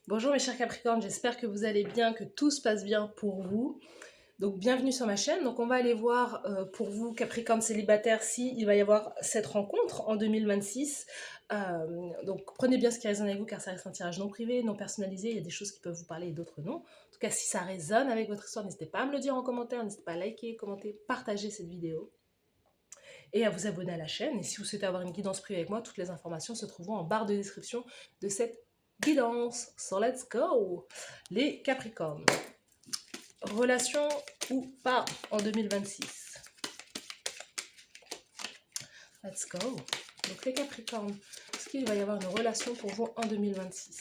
Bonjour mes chers Capricornes, j'espère que vous allez bien, que tout se passe bien pour vous. Donc bienvenue sur ma chaîne. Donc on va aller voir pour vous Capricorne célibataire si il va y avoir cette rencontre en 2026. Donc prenez bien ce qui résonne avec vous car ça reste un tirage non privé, non personnalisé. Il y a des choses qui peuvent vous parler et d'autres non. En tout cas si ça résonne avec votre histoire, n'hésitez pas à me le dire en commentaire, n'hésitez pas à liker, commenter, partager cette vidéo et à vous abonner à la chaîne. Et si vous souhaitez avoir une guidance privée avec moi, toutes les informations se trouveront en barre de description de cette guidance. So let's go les Capricornes. Relation ou pas en 2026. Let's go. Donc les Capricornes, est-ce qu'il va y avoir une relation pour vous en 2026?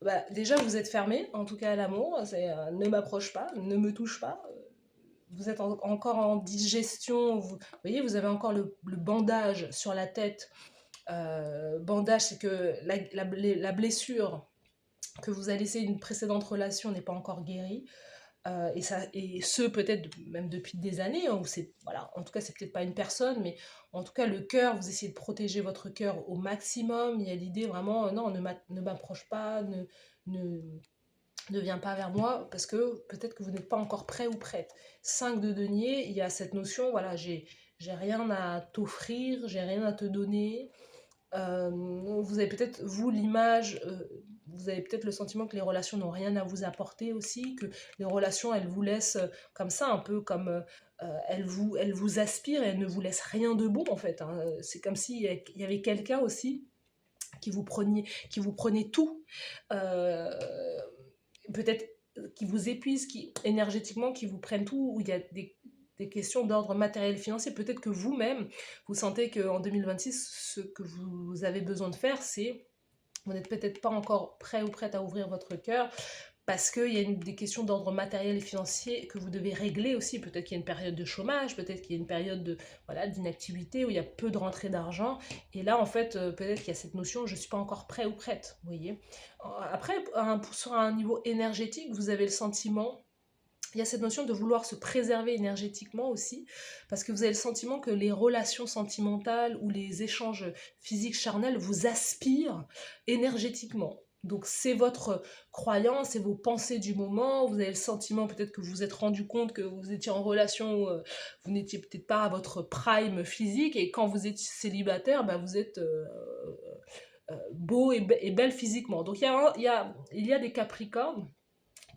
Bah, déjà, vous êtes fermé, en tout cas à l'amour. Ne m'approche pas, ne me touche pas. Vous êtes encore en digestion. Vous voyez, vous avez encore le bandage sur la tête. Bandage, c'est que la blessure que vous a laissé une précédente relation n'est pas encore guérie. Et ce peut-être même depuis des années, hein, voilà, en tout cas c'est peut-être pas une personne, mais en tout cas le cœur, vous essayez de protéger votre cœur au maximum. Il y a l'idée vraiment, non, ne m'approche pas, ne, ne viens pas vers moi, parce que peut-être que vous n'êtes pas encore prêt ou prête. 5 de denier, il y a cette notion, voilà, j'ai rien à t'offrir, j'ai rien à te donner. Vous avez peut-être, vous, l'image, vous avez peut-être le sentiment que les relations n'ont rien à vous apporter aussi, que les relations, elles vous laissent comme ça, un peu comme elles vous aspirent et elles ne vous laissent rien de bon en fait, hein. C'est comme s'il y avait quelqu'un aussi qui vous prenait tout, euh, peut-être qui vous épuise, énergétiquement, qui vous prennent tout, où il y a des questions d'ordre matériel et financier. Peut-être que vous-même, vous sentez qu'en 2026, ce que vous avez besoin de faire, c'est, vous n'êtes peut-être pas encore prêt ou prête à ouvrir votre cœur, parce qu'il y a des questions d'ordre matériel et financier que vous devez régler aussi. Peut-être qu'il y a une période de chômage, peut-être qu'il y a une période d'inactivité où il y a peu de rentrée d'argent. Et là, en fait, peut-être qu'il y a cette notion, je ne suis pas encore prêt ou prête, vous voyez. Après, sur un niveau énergétique, vous avez le sentiment, il y a cette notion de vouloir se préserver énergétiquement aussi, parce que vous avez le sentiment que les relations sentimentales ou les échanges physiques charnels vous aspirent énergétiquement. Donc c'est votre croyance, c'est vos pensées du moment, vous avez le sentiment peut-être que vous vous êtes rendu compte que vous étiez en relation où vous n'étiez peut-être pas à votre prime physique, et quand vous êtes célibataire, bah, vous êtes beau et belle physiquement. Donc il y a des Capricornes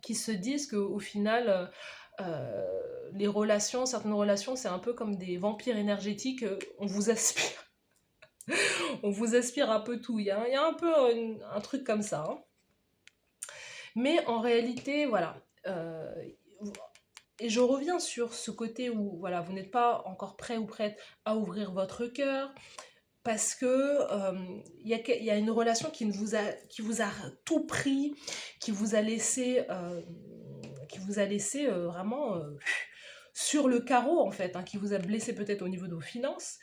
qui se disent qu'au final, les relations, certaines relations, c'est un peu comme des vampires énergétiques, on vous aspire. On vous aspire un peu tout. Il y a un peu un truc comme ça, hein. Mais en réalité, voilà. Et je reviens sur ce côté où voilà, vous n'êtes pas encore prêt ou prête à ouvrir votre cœur, parce que y a une relation qui vous a tout pris, qui vous a laissé, vraiment sur le carreau en fait, hein, qui vous a blessé peut-être au niveau de vos finances.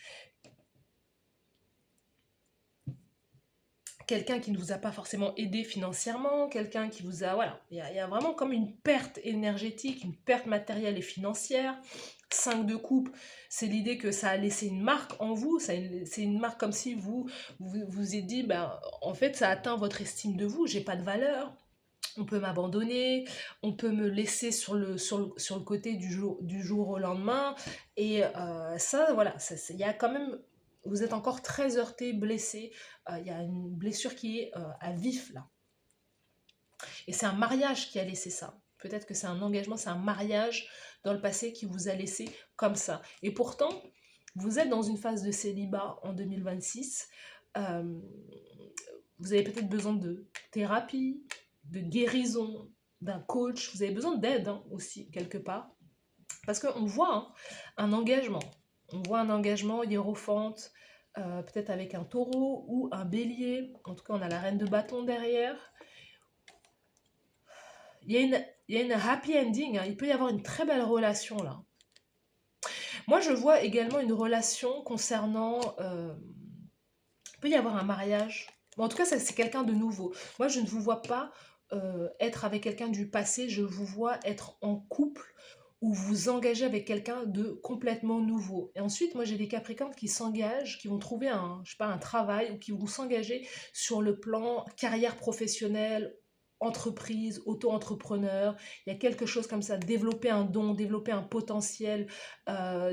Quelqu'un qui ne vous a pas forcément aidé financièrement, quelqu'un qui vous a... Voilà, il y a vraiment comme une perte énergétique, une perte matérielle et financière. 5 de coupe, c'est l'idée que ça a laissé une marque en vous, c'est une marque comme si vous êtes dit, ben, en fait ça atteint votre estime de vous, j'ai pas de valeur, on peut m'abandonner, on peut me laisser sur le côté du jour au lendemain, et ça, voilà, il y a quand même, vous êtes encore très heurté, blessé, il y a une blessure qui est à vif là. Et c'est un mariage qui a laissé ça. Peut-être que c'est un engagement, c'est un mariage dans le passé qui vous a laissé comme ça. Et pourtant, vous êtes dans une phase de célibat en 2026. Euh, vous avez peut-être besoin de thérapie, de guérison, d'un coach. Vous avez besoin d'aide, hein, aussi, quelque part. Parce qu'on voit, hein, un engagement. On voit un engagement hiérophante, peut-être avec un taureau ou un bélier. En tout cas, on a la reine de bâton derrière. Il y a une happy ending, hein. Il peut y avoir une très belle relation là. Moi, je vois également une relation concernant... il peut y avoir un mariage. Bon, en tout cas, c'est quelqu'un de nouveau. Moi, je ne vous vois pas être avec quelqu'un du passé. Je vous vois être en couple ou vous engagez avec quelqu'un de complètement nouveau. Et ensuite, moi j'ai des Capricornes qui s'engagent, qui vont trouver un, je sais pas, un travail ou qui vont s'engager sur le plan carrière professionnelle, entreprise, auto-entrepreneur. Il y a quelque chose comme ça, développer un don, développer un potentiel,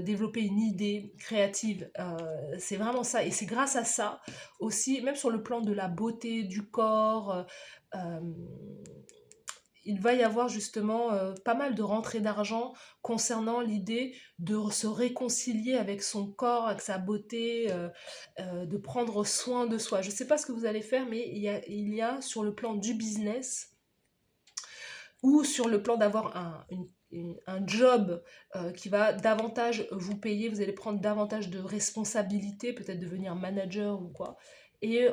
développer une idée créative. C'est vraiment ça. Et c'est grâce à ça aussi, même sur le plan de la beauté, du corps. Euh, il va y avoir justement pas mal de rentrées d'argent concernant l'idée de se réconcilier avec son corps, avec sa beauté, de prendre soin de soi. Je ne sais pas ce que vous allez faire, mais il y a sur le plan du business ou sur le plan d'avoir un job qui va davantage vous payer, vous allez prendre davantage de responsabilités, peut-être devenir manager ou quoi. Et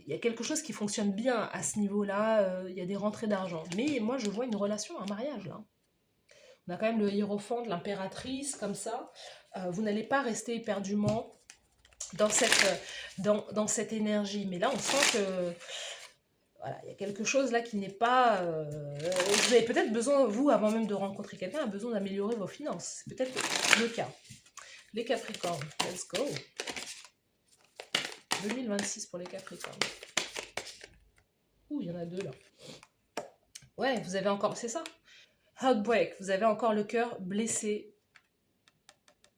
il y a quelque chose qui fonctionne bien à ce niveau-là, il y a des rentrées d'argent. Mais moi, je vois une relation, un mariage, là. On a quand même le hiérophant de l'impératrice, comme ça. Vous n'allez pas rester éperdument dans dans cette énergie. Mais là, on sent que voilà, il y a quelque chose là qui n'est pas... vous avez peut-être besoin, vous, avant même de rencontrer quelqu'un, a besoin d'améliorer vos finances. C'est peut-être le cas. Les Capricornes, let's go. 2026 pour les Capricornes. Ouh, il y en a deux là. Ouais, vous avez encore, c'est ça. Heartbreak, vous avez encore le cœur blessé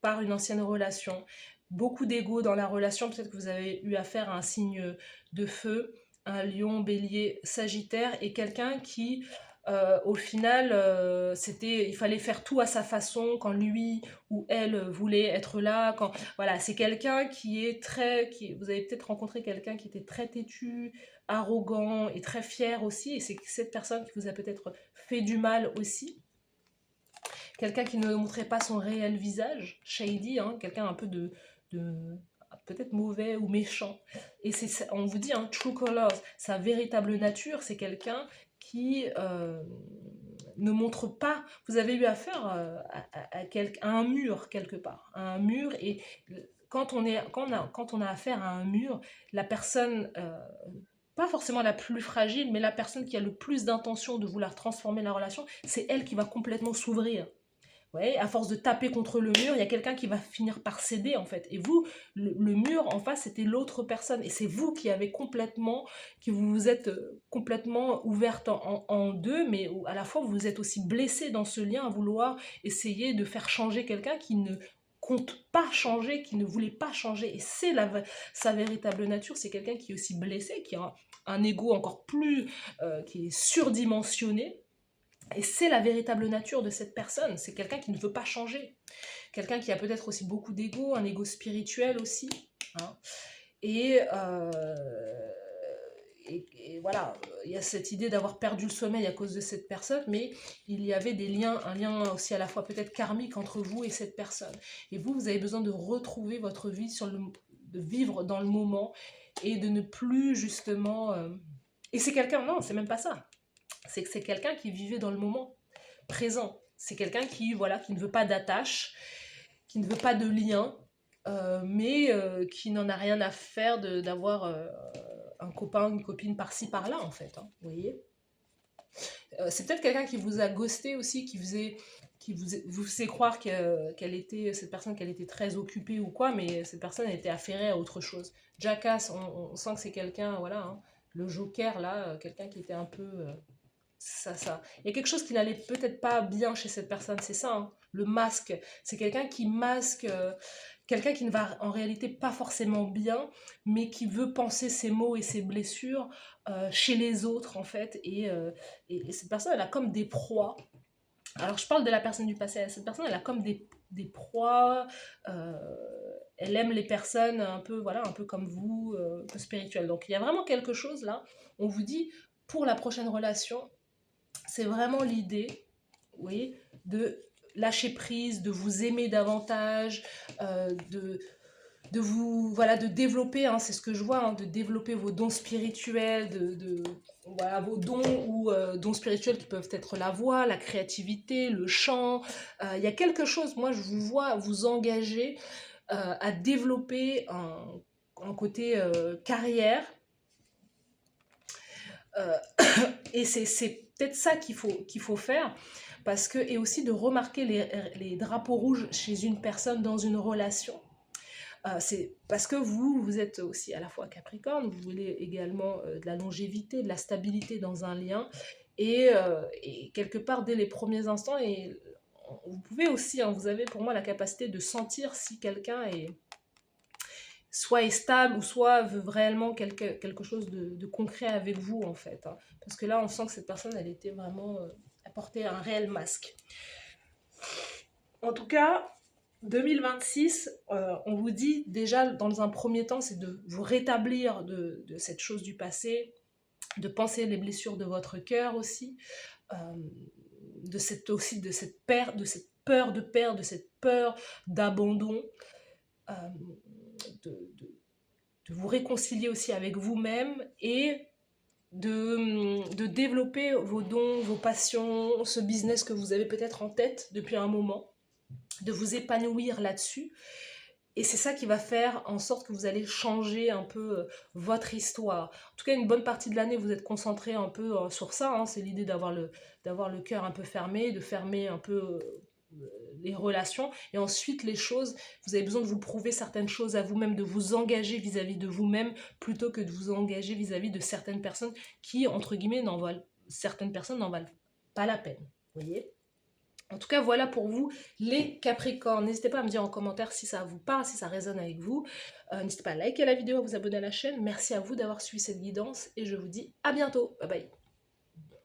par une ancienne relation. Beaucoup d'ego dans la relation, peut-être que vous avez eu affaire à un signe de feu, un lion, bélier, sagittaire, et quelqu'un qui, au final, il fallait faire tout à sa façon quand lui ou elle voulait être là. Voilà, c'est quelqu'un qui est vous avez peut-être rencontré quelqu'un qui était très têtu, arrogant et très fier aussi, et c'est cette personne qui vous a peut-être fait du mal aussi. Quelqu'un qui ne montrait pas son réel visage, shady, hein, quelqu'un un peu de peut-être mauvais ou méchant. Et on vous dit, hein, true colors, sa véritable nature, c'est quelqu'un qui ne montre pas. Vous avez eu affaire à un mur quelque part, à un mur, et quand on a affaire à un mur, la personne pas forcément la plus fragile, mais la personne qui a le plus d'intention de vouloir transformer la relation, c'est elle qui va complètement s'ouvrir. Ouais, à force de taper contre le mur, il y a quelqu'un qui va finir par céder en fait. Et vous, le mur en face, c'était l'autre personne. Et c'est vous qui avez complètement, qui vous êtes complètement ouverte en deux, mais à la fois vous êtes aussi blessé dans ce lien à vouloir essayer de faire changer quelqu'un qui ne compte pas changer, qui ne voulait pas changer. Et c'est sa véritable nature. C'est quelqu'un qui est aussi blessé, qui a un ego encore plus, qui est surdimensionné. Et c'est la véritable nature de cette personne. C'est quelqu'un qui ne veut pas changer. Quelqu'un qui a peut-être aussi beaucoup d'ego, un ego spirituel aussi. Hein. Et, et voilà, il y a cette idée d'avoir perdu le sommeil à cause de cette personne, mais il y avait un lien aussi à la fois peut-être karmique entre vous et cette personne. Et vous avez besoin de retrouver votre vie, de vivre dans le moment et de ne plus justement... Et c'est quelqu'un, non, c'est même pas ça. C'est que c'est quelqu'un qui vivait dans le moment présent. C'est quelqu'un qui, voilà, qui ne veut pas d'attache, qui ne veut pas de lien, mais qui n'en a rien à faire d'avoir un copain, une copine par-ci, par-là, en fait. Hein, vous voyez, c'est peut-être quelqu'un qui vous a ghosté aussi, qui vous faisait croire qu'elle était, cette personne, qu'elle était très occupée ou quoi, mais cette personne était affairée à autre chose. Jackass, on sent que c'est quelqu'un, voilà, hein, le Joker, là, quelqu'un qui était un peu... ça. Il y a quelque chose qui n'allait peut-être pas bien chez cette personne, c'est ça, hein. Le masque. C'est quelqu'un qui masque, quelqu'un qui ne va en réalité pas forcément bien, mais qui veut penser ses maux et ses blessures chez les autres, en fait. Et cette personne, elle a comme des proies. Alors, je parle de la personne du passé. Cette personne, elle a comme des proies. Elle aime les personnes un peu, voilà, un peu comme vous, un peu spirituelles. Donc, il y a vraiment quelque chose là. On vous dit, pour la prochaine relation, c'est vraiment l'idée, oui, de lâcher prise, de vous aimer davantage, de vous, voilà, de développer, hein, c'est ce que je vois, hein, de développer vos dons spirituels, voilà, vos dons ou dons spirituels qui peuvent être la voix, la créativité, le chant. Il y a quelque chose, moi je vous vois vous engager à développer un côté carrière. Et c'est peut-être ça qu'il faut faire. parce que, et aussi de remarquer les drapeaux rouges chez une personne dans une relation. C'est parce que vous êtes aussi à la fois Capricorne, vous voulez également de la longévité, de la stabilité dans un lien, et quelque part dès les premiers instants, et vous pouvez aussi, hein, vous avez pour moi la capacité de sentir si quelqu'un soit est stable ou soit veut réellement quelque chose de concret avec vous en fait, hein. Parce que là on sent que cette personne elle était vraiment elle portait un réel masque. En tout cas, 2026, on vous dit déjà dans un premier temps, c'est de vous rétablir de cette chose du passé, de penser les blessures de votre cœur aussi, euh, de cette peur, de cette peur de perdre, de cette peur d'abandon, euh, de, de, de vous réconcilier aussi avec vous-même et de développer vos dons, vos passions, ce business que vous avez peut-être en tête depuis un moment, de vous épanouir là-dessus. Et c'est ça qui va faire en sorte que vous allez changer un peu votre histoire. En tout cas, une bonne partie de l'année, vous êtes concentré un peu sur ça, hein. C'est l'idée d'avoir le cœur un peu fermé, de fermer un peu les relations. Et ensuite, les choses, vous avez besoin de vous prouver certaines choses à vous-même, de vous engager vis-à-vis de vous-même, plutôt que de vous engager vis-à-vis de certaines personnes qui, entre guillemets, certaines personnes n'en valent pas la peine. Vous voyez ? En tout cas, voilà pour vous les Capricornes. N'hésitez pas à me dire en commentaire si ça vous parle, si ça résonne avec vous. N'hésitez pas à liker la vidéo, à vous abonner à la chaîne. Merci à vous d'avoir suivi cette guidance et je vous dis à bientôt. Bye bye.